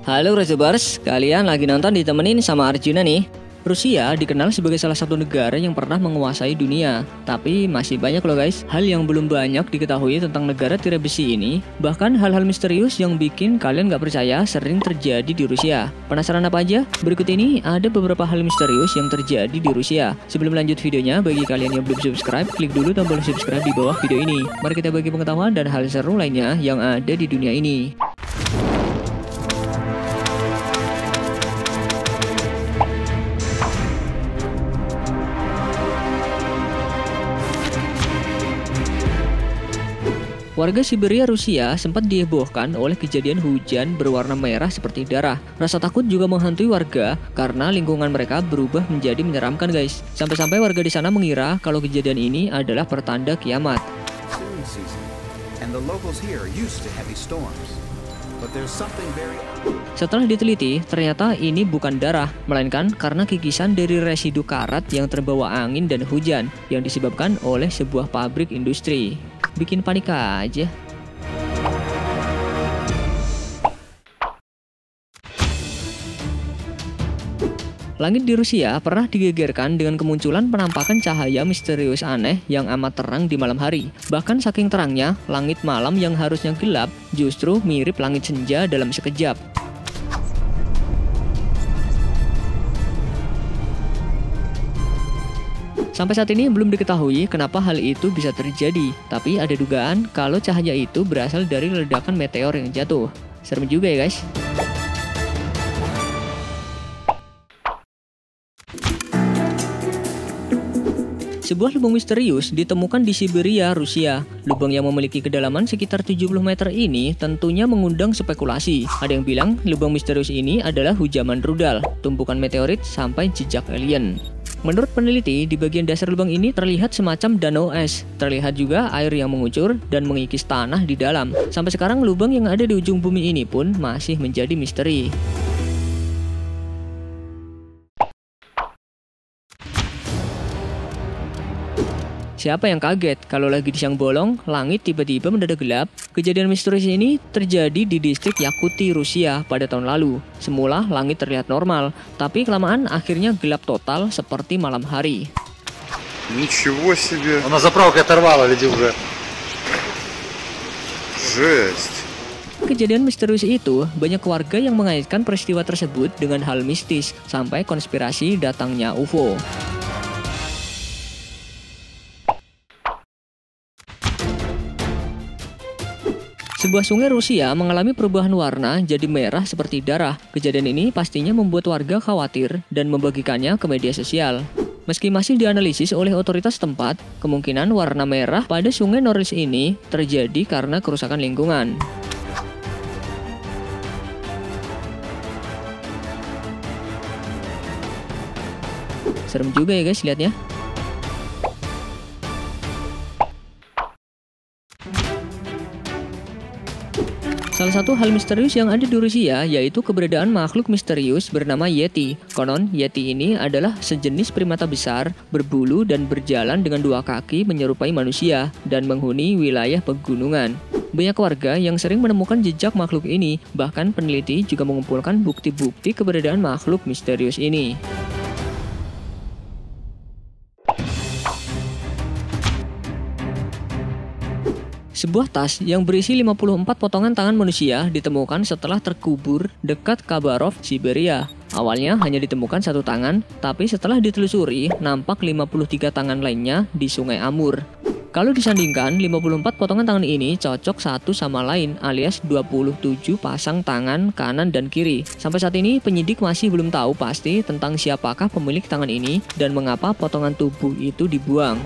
Halo Razobers, kalian lagi nonton ditemenin sama Arjuna nih. Rusia dikenal sebagai salah satu negara yang pernah menguasai dunia. Tapi masih banyak loh guys, hal yang belum banyak diketahui tentang negara tirai besi ini. Bahkan hal-hal misterius yang bikin kalian gak percaya sering terjadi di Rusia. Penasaran apa aja? Berikut ini ada beberapa hal misterius yang terjadi di Rusia. Sebelum lanjut videonya, bagi kalian yang belum subscribe, klik dulu tombol subscribe di bawah video ini. Mari kita bagi pengetahuan dan hal seru lainnya yang ada di dunia ini. Warga Siberia Rusia sempat dihebohkan oleh kejadian hujan berwarna merah seperti darah. Rasa takut juga menghantui warga karena lingkungan mereka berubah menjadi menyeramkan guys. Sampai-sampai warga di sana mengira kalau kejadian ini adalah pertanda kiamat. Setelah diteliti, ternyata ini bukan darah, melainkan karena kikisan dari residu karat yang terbawa angin dan hujan yang disebabkan oleh sebuah pabrik industri. Bikin panik aja. Langit di Rusia pernah digegerkan dengan kemunculan penampakan cahaya misterius aneh yang amat terang di malam hari. Bahkan saking terangnya, langit malam yang harusnya gelap justru mirip langit senja dalam sekejap. Sampai saat ini belum diketahui kenapa hal itu bisa terjadi, tapi ada dugaan kalau cahaya itu berasal dari ledakan meteor yang jatuh. Serem juga ya guys. Sebuah lubang misterius ditemukan di Siberia, Rusia. Lubang yang memiliki kedalaman sekitar 70 meter ini tentunya mengundang spekulasi. Ada yang bilang lubang misterius ini adalah hujaman rudal, tumpukan meteorit sampai jejak alien. Menurut peneliti, di bagian dasar lubang ini terlihat semacam danau es. Terlihat juga air yang mengucur dan mengikis tanah di dalam. Sampai sekarang lubang yang ada di ujung bumi ini pun masih menjadi misteri. Siapa yang kaget kalau lagi di siang bolong, langit tiba-tiba mendadak gelap? Kejadian misterius ini terjadi di distrik Yakuti, Rusia pada tahun lalu. Semula langit terlihat normal, tapi kelamaan akhirnya gelap total seperti malam hari. Ничего себе. На заправке оторвало, гляди уже. Жесть. Kejadian misterius itu, banyak warga yang mengaitkan peristiwa tersebut dengan hal mistis, sampai konspirasi datangnya UFO. Sebuah sungai Rusia mengalami perubahan warna jadi merah seperti darah. Kejadian ini pastinya membuat warga khawatir dan membagikannya ke media sosial. Meski masih dianalisis oleh otoritas tempat, kemungkinan warna merah pada sungai Norilsk ini terjadi karena kerusakan lingkungan. Serem juga ya guys lihatnya. Salah satu hal misterius yang ada di Rusia yaitu keberadaan makhluk misterius bernama Yeti. Konon, Yeti ini adalah sejenis primata besar, berbulu dan berjalan dengan dua kaki menyerupai manusia dan menghuni wilayah pegunungan. Banyak warga yang sering menemukan jejak makhluk ini, bahkan peneliti juga mengumpulkan bukti-bukti keberadaan makhluk misterius ini. Sebuah tas yang berisi 54 potongan tangan manusia ditemukan setelah terkubur dekat Khabarov, Siberia. Awalnya hanya ditemukan satu tangan, tapi setelah ditelusuri, nampak 53 tangan lainnya di Sungai Amur. Kalau disandingkan, 54 potongan tangan ini cocok satu sama lain alias 27 pasang tangan kanan dan kiri. Sampai saat ini, penyidik masih belum tahu pasti tentang siapakah pemilik tangan ini dan mengapa potongan tubuh itu dibuang.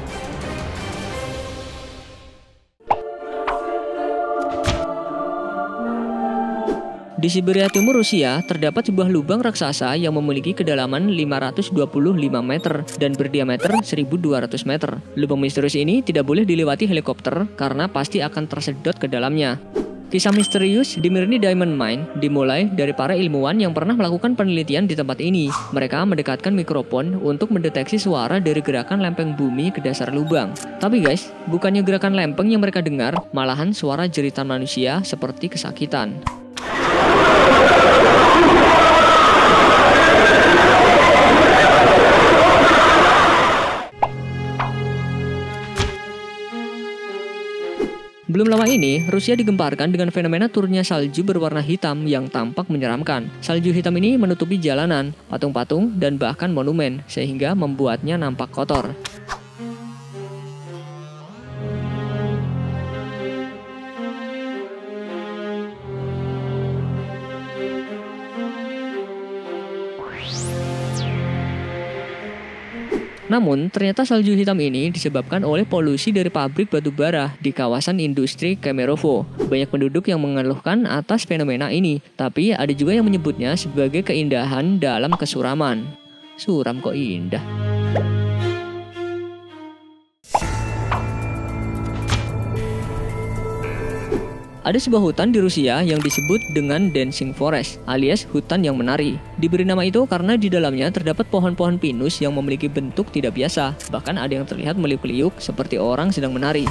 Di Siberia Timur Rusia, terdapat sebuah lubang raksasa yang memiliki kedalaman 525 meter dan berdiameter 1200 meter. Lubang misterius ini tidak boleh dilewati helikopter karena pasti akan tersedot ke dalamnya. Kisah misterius di Mirny Diamond Mine dimulai dari para ilmuwan yang pernah melakukan penelitian di tempat ini. Mereka mendekatkan mikrofon untuk mendeteksi suara dari gerakan lempeng bumi ke dasar lubang. Tapi guys, bukannya gerakan lempeng yang mereka dengar, malahan suara jeritan manusia seperti kesakitan. Belum lama ini, Rusia digemparkan dengan fenomena turunnya salju berwarna hitam yang tampak menyeramkan. Salju hitam ini menutupi jalanan, patung-patung, dan bahkan monumen, sehingga membuatnya nampak kotor. Namun, ternyata salju hitam ini disebabkan oleh polusi dari pabrik batu bara di kawasan industri Kemerovo. Banyak penduduk yang mengeluhkan atas fenomena ini, tapi ada juga yang menyebutnya sebagai keindahan dalam kesuraman. Suram kok indah. Ada sebuah hutan di Rusia yang disebut dengan Dancing Forest, alias hutan yang menari. Diberi nama itu karena di dalamnya terdapat pohon-pohon pinus yang memiliki bentuk tidak biasa. Bahkan ada yang terlihat meliuk-liuk seperti orang sedang menari.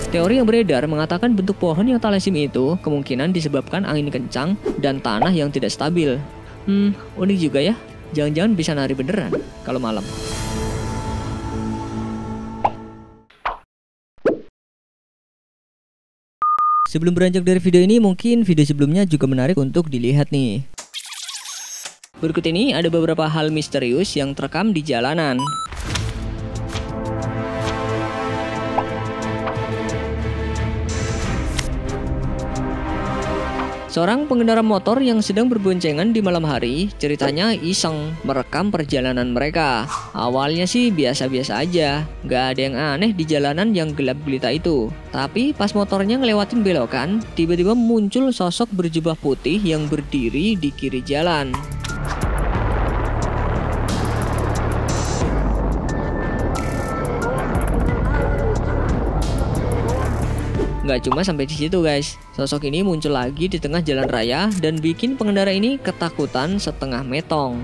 Teori yang beredar mengatakan bentuk pohon yang tak lazim itu kemungkinan disebabkan angin kencang dan tanah yang tidak stabil. Unik juga ya. Jangan-jangan bisa nari beneran kalau malam. Sebelum beranjak dari video ini, mungkin video sebelumnya juga menarik untuk dilihat nih. Berikut ini ada beberapa hal misterius yang terekam di jalanan. Seorang pengendara motor yang sedang berboncengan di malam hari ceritanya iseng merekam perjalanan mereka. Awalnya sih biasa-biasa aja, gak ada yang aneh di jalanan yang gelap gulita itu. Tapi pas motornya ngelewatin belokan, tiba-tiba muncul sosok berjubah putih yang berdiri di kiri jalan. Nggak cuma sampai di situ guys, sosok ini muncul lagi di tengah jalan raya dan bikin pengendara ini ketakutan setengah metong.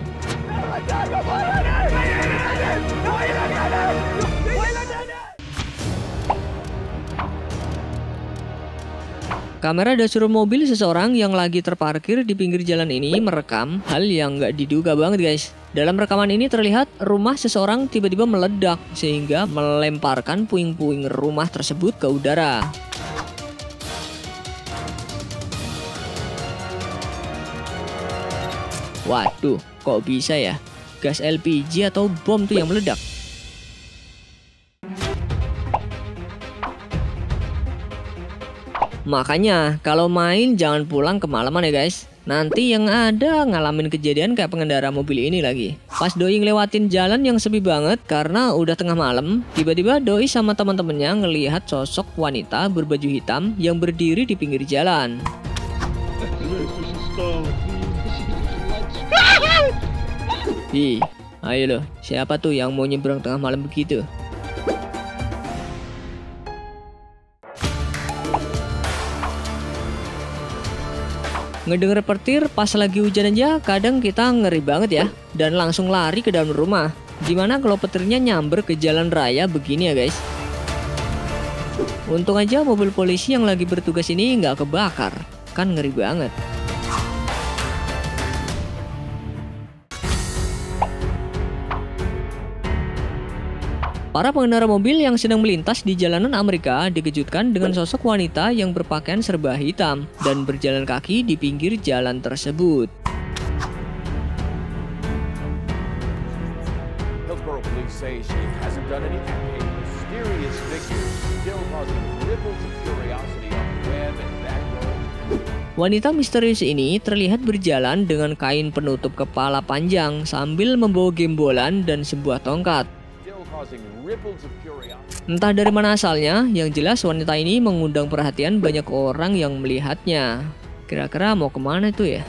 Kamera dashboard mobil seseorang yang lagi terparkir di pinggir jalan ini merekam hal yang nggak diduga banget guys. Dalam rekaman ini terlihat rumah seseorang tiba-tiba meledak sehingga melemparkan puing-puing rumah tersebut ke udara. Waduh, kok bisa ya? Gas LPG atau bom tuh yang meledak? Makanya, kalau main jangan pulang kemalaman ya guys. Nanti yang ada ngalamin kejadian kayak pengendara mobil ini lagi. Pas doi ngelewatin jalan yang sepi banget karena udah tengah malam, tiba-tiba doi sama teman-temannya ngelihat sosok wanita berbaju hitam yang berdiri di pinggir jalan. Ih, ayo loh, siapa tuh yang mau nyebrang tengah malam begitu? Ngedenger petir pas lagi hujan aja kadang kita ngeri banget ya, dan langsung lari ke dalam rumah. Gimana kalau petirnya nyamber ke jalan raya begini ya guys? Untung aja mobil polisi yang lagi bertugas ini nggak kebakar, kan ngeri banget. Para pengendara mobil yang sedang melintas di jalanan Amerika dikejutkan dengan sosok wanita yang berpakaian serba hitam dan berjalan kaki di pinggir jalan tersebut. Hillsborough police say she hasn't done anything. A mysterious figure still causing ripples of curiosity on the web and back roads. Wanita misterius ini terlihat berjalan dengan kain penutup kepala panjang sambil membawa gembolan dan sebuah tongkat. Entah dari mana asalnya, yang jelas wanita ini mengundang perhatian banyak orang yang melihatnya. Kira-kira mau kemana itu ya?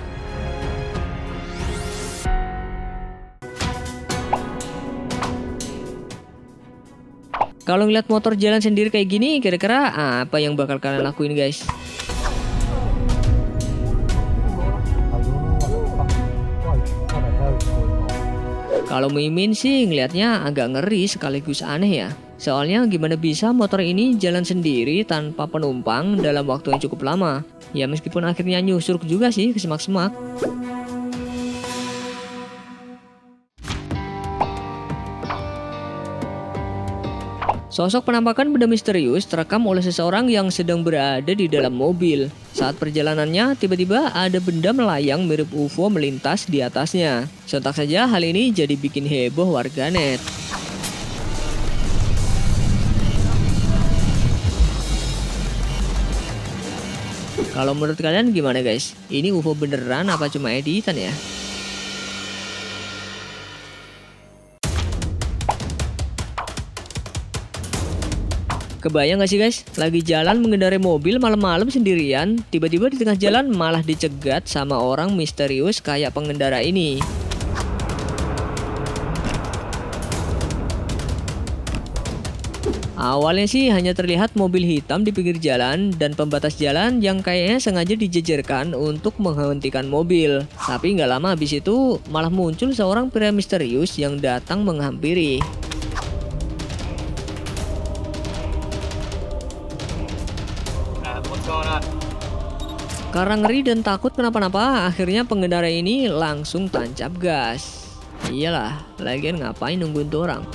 Kalau ngeliat motor jalan sendiri kayak gini, kira-kira apa yang bakal kalian lakuin guys? Kalau Mimin sih ngelihatnya agak ngeri sekaligus aneh ya. Soalnya gimana bisa motor ini jalan sendiri tanpa penumpang dalam waktu yang cukup lama. Ya meskipun akhirnya nyusur juga sih ke semak-semak. Sosok penampakan benda misterius terekam oleh seseorang yang sedang berada di dalam mobil. Saat perjalanannya, tiba-tiba ada benda melayang mirip UFO melintas di atasnya. Sontak saja hal ini jadi bikin heboh warganet. Kalau menurut kalian gimana guys? Ini UFO beneran apa cuma editan ya? Kebayang gak sih guys? Lagi jalan mengendarai mobil malam-malam sendirian, tiba-tiba di tengah jalan malah dicegat sama orang misterius kayak pengendara ini. Awalnya sih hanya terlihat mobil hitam di pinggir jalan dan pembatas jalan yang kayaknya sengaja dijejerkan untuk menghentikan mobil. Tapi nggak lama habis itu malah muncul seorang pria misterius yang datang menghampiri. Karena ngeri dan takut kenapa-napa, akhirnya pengendara ini langsung tancap gas. Iyalah, lagian ngapain nungguin tuh orang.